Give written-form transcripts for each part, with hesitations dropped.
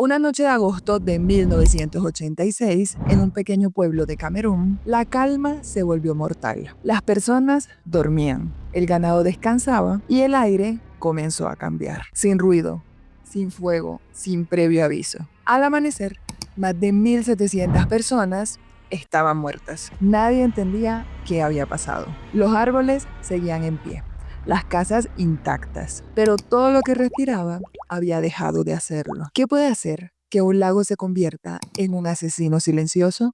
Una noche de agosto de 1986, en un pequeño pueblo de Camerún, la calma se volvió mortal. Las personas dormían, el ganado descansaba y el aire comenzó a cambiar. Sin ruido, sin fuego, sin previo aviso. Al amanecer, más de 1.700 personas estaban muertas. Nadie entendía qué había pasado. Los árboles seguían en pie, las casas intactas, pero todo lo que respiraba había dejado de hacerlo. ¿Qué puede hacer que un lago se convierta en un asesino silencioso?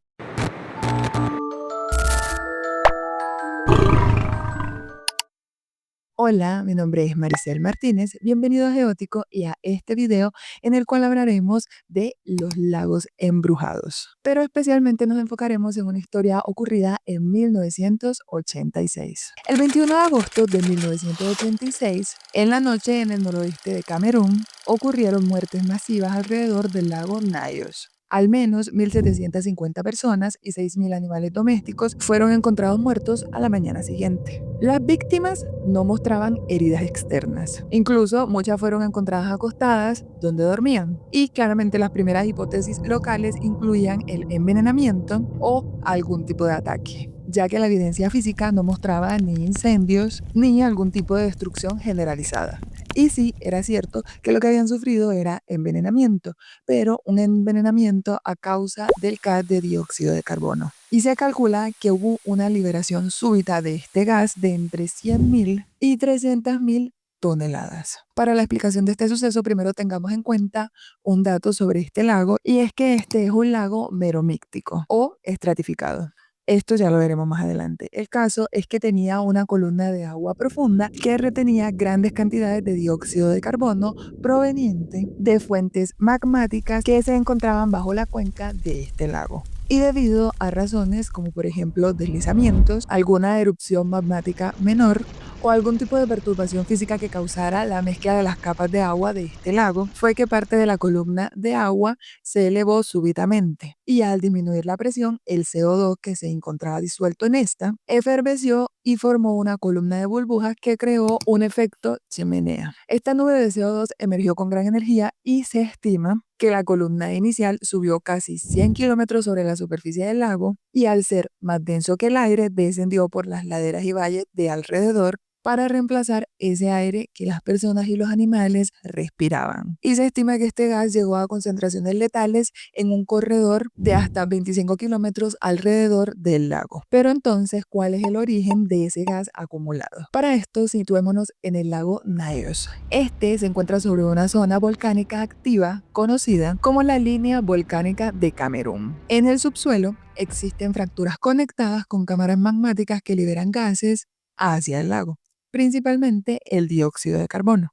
Hola, mi nombre es Maricel Martínez, bienvenido a Geótico y a este video en el cual hablaremos de los lagos embrujados. Pero especialmente nos enfocaremos en una historia ocurrida en 1986. El 21 de agosto de 1986, en la noche en el noroeste de Camerún, ocurrieron muertes masivas alrededor del lago Nyos. Al menos 1.750 personas y 6.000 animales domésticos fueron encontrados muertos a la mañana siguiente. Las víctimas no mostraban heridas externas. Incluso muchas fueron encontradas acostadas donde dormían. Y claramente las primeras hipótesis locales incluían el envenenamiento o algún tipo de ataque, ya que la evidencia física no mostraba ni incendios ni algún tipo de destrucción generalizada. Y sí, era cierto que lo que habían sufrido era envenenamiento, pero un envenenamiento a causa del gas de dióxido de carbono. Y se calcula que hubo una liberación súbita de este gas de entre 100.000 y 300.000 toneladas. Para la explicación de este suceso, primero tengamos en cuenta un dato sobre este lago, y es que este es un lago meromíctico o estratificado. Esto ya lo veremos más adelante. El caso es que tenía una columna de agua profunda que retenía grandes cantidades de dióxido de carbono proveniente de fuentes magmáticas que se encontraban bajo la cuenca de este lago. Y debido a razones como por ejemplo deslizamientos, alguna erupción magmática menor o algún tipo de perturbación física que causara la mezcla de las capas de agua de este lago, fue que parte de la columna de agua se elevó súbitamente, y al disminuir la presión, el CO2 que se encontraba disuelto en esta eferveció y formó una columna de burbujas que creó un efecto chimenea. Esta nube de CO2 emergió con gran energía y se estima que la columna inicial subió casi 100 kilómetros sobre la superficie del lago, y al ser más denso que el aire, descendió por las laderas y valles de alrededor para reemplazar ese aire que las personas y los animales respiraban. Y se estima que este gas llegó a concentraciones letales en un corredor de hasta 25 kilómetros alrededor del lago. Pero entonces, ¿cuál es el origen de ese gas acumulado? Para esto, situémonos en el lago Nyos. Este se encuentra sobre una zona volcánica activa conocida como la línea volcánica de Camerún. En el subsuelo existen fracturas conectadas con cámaras magmáticas que liberan gases hacia el lago, principalmente el dióxido de carbono.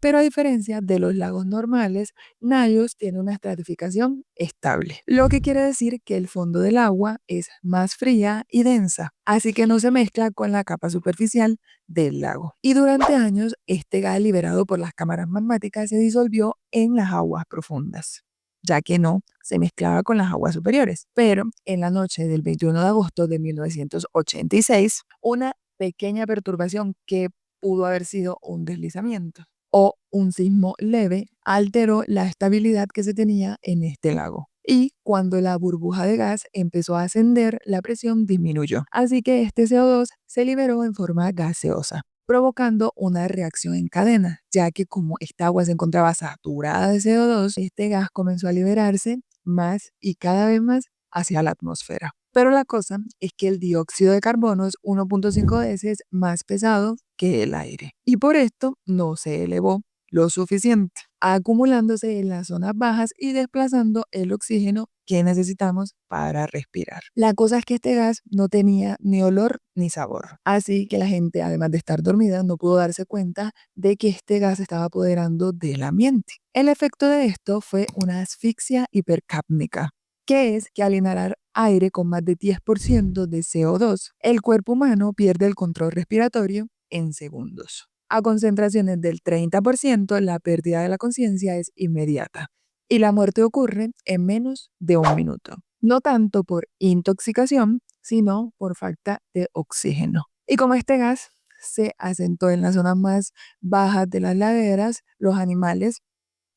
Pero a diferencia de los lagos normales, Nyos tiene una estratificación estable, lo que quiere decir que el fondo del agua es más fría y densa, así que no se mezcla con la capa superficial del lago. Y durante años, este gas liberado por las cámaras magmáticas se disolvió en las aguas profundas, ya que no se mezclaba con las aguas superiores. Pero en la noche del 21 de agosto de 1986, una pequeña perturbación que pudo haber sido un deslizamiento o un sismo leve alteró la estabilidad que se tenía en este lago. Y cuando la burbuja de gas empezó a ascender, la presión disminuyó. Así que este CO2 se liberó en forma gaseosa, provocando una reacción en cadena, ya que como esta agua se encontraba saturada de CO2, este gas comenzó a liberarse más y cada vez más hacia la atmósfera. Pero la cosa es que el dióxido de carbono es 1.5 veces más pesado que el aire, y por esto no se elevó lo suficiente, acumulándose en las zonas bajas y desplazando el oxígeno que necesitamos para respirar. La cosa es que este gas no tenía ni olor ni sabor, así que la gente, además de estar dormida, no pudo darse cuenta de que este gas se estaba apoderando del ambiente. El efecto de esto fue una asfixia hipercápnica, que es que al inhalar aire con más de 10% de CO2, el cuerpo humano pierde el control respiratorio en segundos. A concentraciones del 30%, la pérdida de la conciencia es inmediata y la muerte ocurre en menos de un minuto. No tanto por intoxicación, sino por falta de oxígeno. Y como este gas se asentó en las zonas más bajas de las laderas, los animales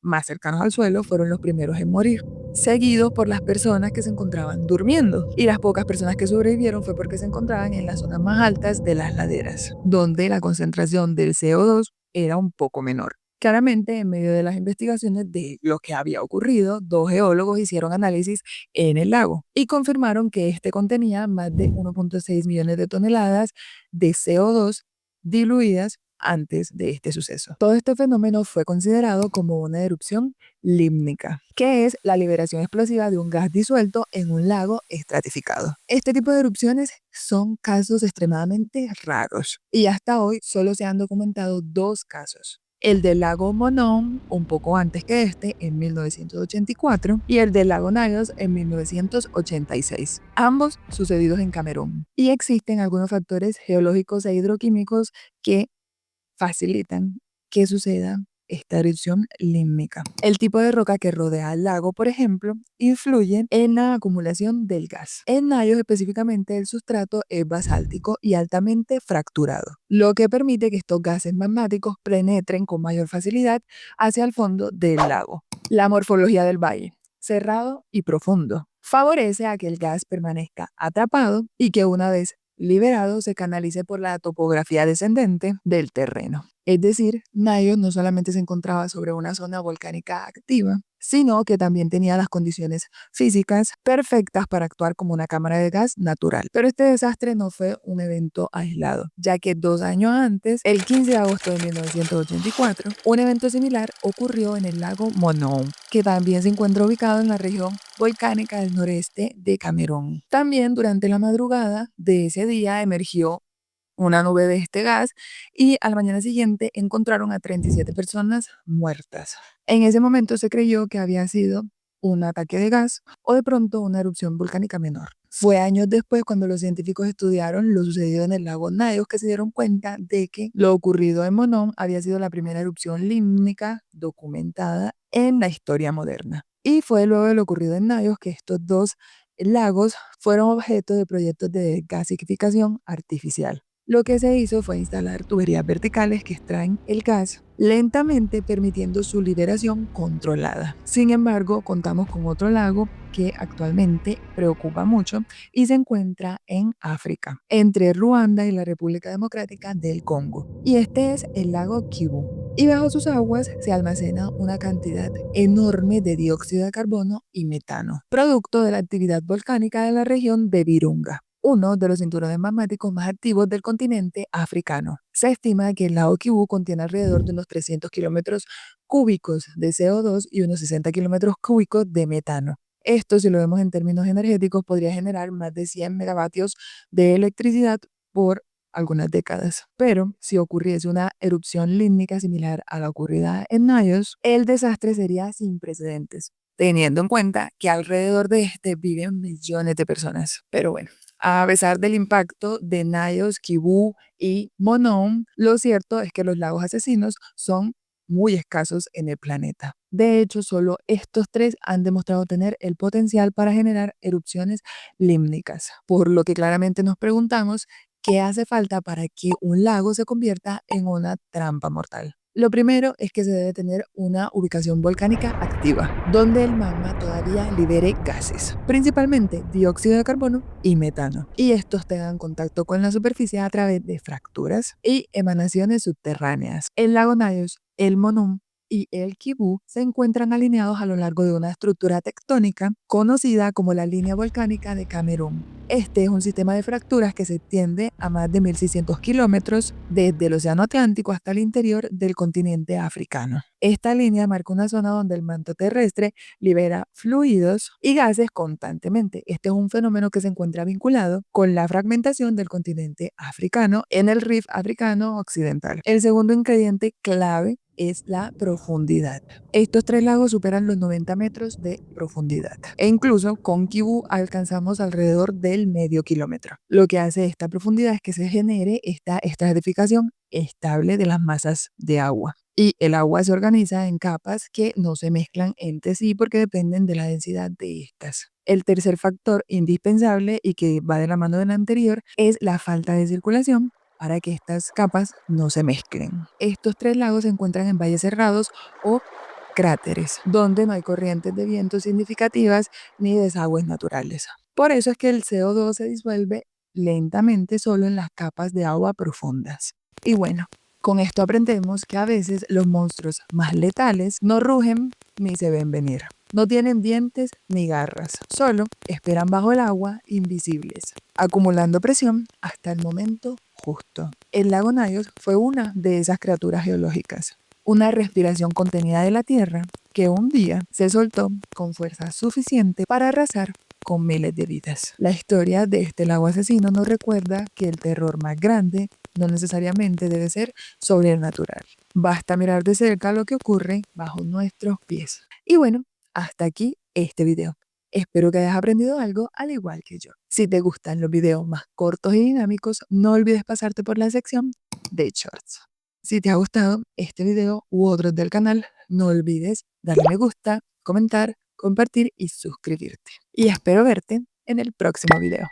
más cercanos al suelo fueron los primeros en morir, seguidos por las personas que se encontraban durmiendo. Y las pocas personas que sobrevivieron fue porque se encontraban en las zonas más altas de las laderas, donde la concentración del CO2 era un poco menor. Claramente, en medio de las investigaciones de lo que había ocurrido, 2 geólogos hicieron análisis en el lago y confirmaron que este contenía más de 1.6 millones de toneladas de CO2 diluidas antes de este suceso. Todo este fenómeno fue considerado como una erupción límnica, que es la liberación explosiva de un gas disuelto en un lago estratificado. Este tipo de erupciones son casos extremadamente raros y hasta hoy solo se han documentado 2 casos. El del lago Monon, un poco antes que este, en 1984, y el del lago Nyos en 1986, ambos sucedidos en Camerún. Y existen algunos factores geológicos e hidroquímicos que facilitan que suceda esta erupción límnica. El tipo de roca que rodea el lago, por ejemplo, influye en la acumulación del gas. En Nyos específicamente el sustrato es basáltico y altamente fracturado, lo que permite que estos gases magmáticos penetren con mayor facilidad hacia el fondo del lago. La morfología del valle, cerrado y profundo, favorece a que el gas permanezca atrapado y que una vez liberado se canalice por la topografía descendente del terreno. Es decir, Nyos no solamente se encontraba sobre una zona volcánica activa, sino que también tenía las condiciones físicas perfectas para actuar como una cámara de gas natural. Pero este desastre no fue un evento aislado, ya que 2 años antes, el 15 de agosto de 1984, un evento similar ocurrió en el lago Monon, que también se encuentra ubicado en la región volcánica del noreste de Camerún. También durante la madrugada de ese día emergió una nube de este gas y al mañana siguiente encontraron a 37 personas muertas. En ese momento se creyó que había sido un ataque de gas o de pronto una erupción volcánica menor. Fue años después cuando los científicos estudiaron lo sucedido en el lago Nyos que se dieron cuenta de que lo ocurrido en Monon había sido la primera erupción límnica documentada en la historia moderna. Y fue luego de lo ocurrido en Nyos que estos 2 lagos fueron objeto de proyectos de gasificación artificial. Lo que se hizo fue instalar tuberías verticales que extraen el gas lentamente, permitiendo su liberación controlada. Sin embargo, contamos con otro lago que actualmente preocupa mucho y se encuentra en África, entre Ruanda y la República Democrática del Congo. Y este es el lago Kivu. Y bajo sus aguas se almacena una cantidad enorme de dióxido de carbono y metano, producto de la actividad volcánica de la región de Virunga, uno de los cinturones magmáticos más activos del continente africano. Se estima que el lago Kivu contiene alrededor de unos 300 kilómetros cúbicos de CO2 y unos 60 kilómetros cúbicos de metano. Esto, si lo vemos en términos energéticos, podría generar más de 100 megavatios de electricidad por algunas décadas. Pero si ocurriese una erupción límnica similar a la ocurrida en Nyos, el desastre sería sin precedentes, teniendo en cuenta que alrededor de este viven millones de personas. Pero bueno, a pesar del impacto de Nyos, Kivu y Monon, lo cierto es que los lagos asesinos son muy escasos en el planeta. De hecho, solo estos 3 han demostrado tener el potencial para generar erupciones límnicas, por lo que claramente nos preguntamos qué hace falta para que un lago se convierta en una trampa mortal. Lo primero es que se debe tener una ubicación volcánica activa, donde el magma todavía libere gases, principalmente dióxido de carbono y metano, y estos tengan contacto con la superficie a través de fracturas y emanaciones subterráneas. El lago Nyos, el Monon y el Kivu se encuentran alineados a lo largo de una estructura tectónica conocida como la línea volcánica de Camerún. Este es un sistema de fracturas que se extiende a más de 1.600 kilómetros desde el Océano Atlántico hasta el interior del continente africano. Esta línea marca una zona donde el manto terrestre libera fluidos y gases constantemente. Este es un fenómeno que se encuentra vinculado con la fragmentación del continente africano en el Rift africano occidental. El segundo ingrediente clave es la profundidad. Estos 3 lagos superan los 90 metros de profundidad e incluso con Kivu alcanzamos alrededor del medio kilómetro. Lo que hace esta profundidad es que se genere esta estratificación estable de las masas de agua. Y el agua se organiza en capas que no se mezclan entre sí porque dependen de la densidad de estas. El tercer factor indispensable y que va de la mano del anterior es la falta de circulación para que estas capas no se mezclen. Estos 3 lagos se encuentran en valles cerrados o cráteres, donde no hay corrientes de viento significativas ni desagües naturales. Por eso es que el CO2 se disuelve lentamente solo en las capas de agua profundas. Y bueno, con esto aprendemos que a veces los monstruos más letales no rugen ni se ven venir. No tienen dientes ni garras, solo esperan bajo el agua invisibles, acumulando presión hasta el momento justo. El lago Nayos fue una de esas criaturas geológicas, una respiración contenida de la Tierra que un día se soltó con fuerza suficiente para arrasar con miles de vidas. La historia de este lago asesino nos recuerda que el terror más grande no necesariamente debe ser sobrenatural. Basta mirar de cerca lo que ocurre bajo nuestros pies. Y bueno, hasta aquí este video. Espero que hayas aprendido algo al igual que yo. Si te gustan los videos más cortos y dinámicos, no olvides pasarte por la sección de shorts. Si te ha gustado este video u otros del canal, no olvides darle me gusta, comentar, compartir y suscribirte. Y espero verte en el próximo video.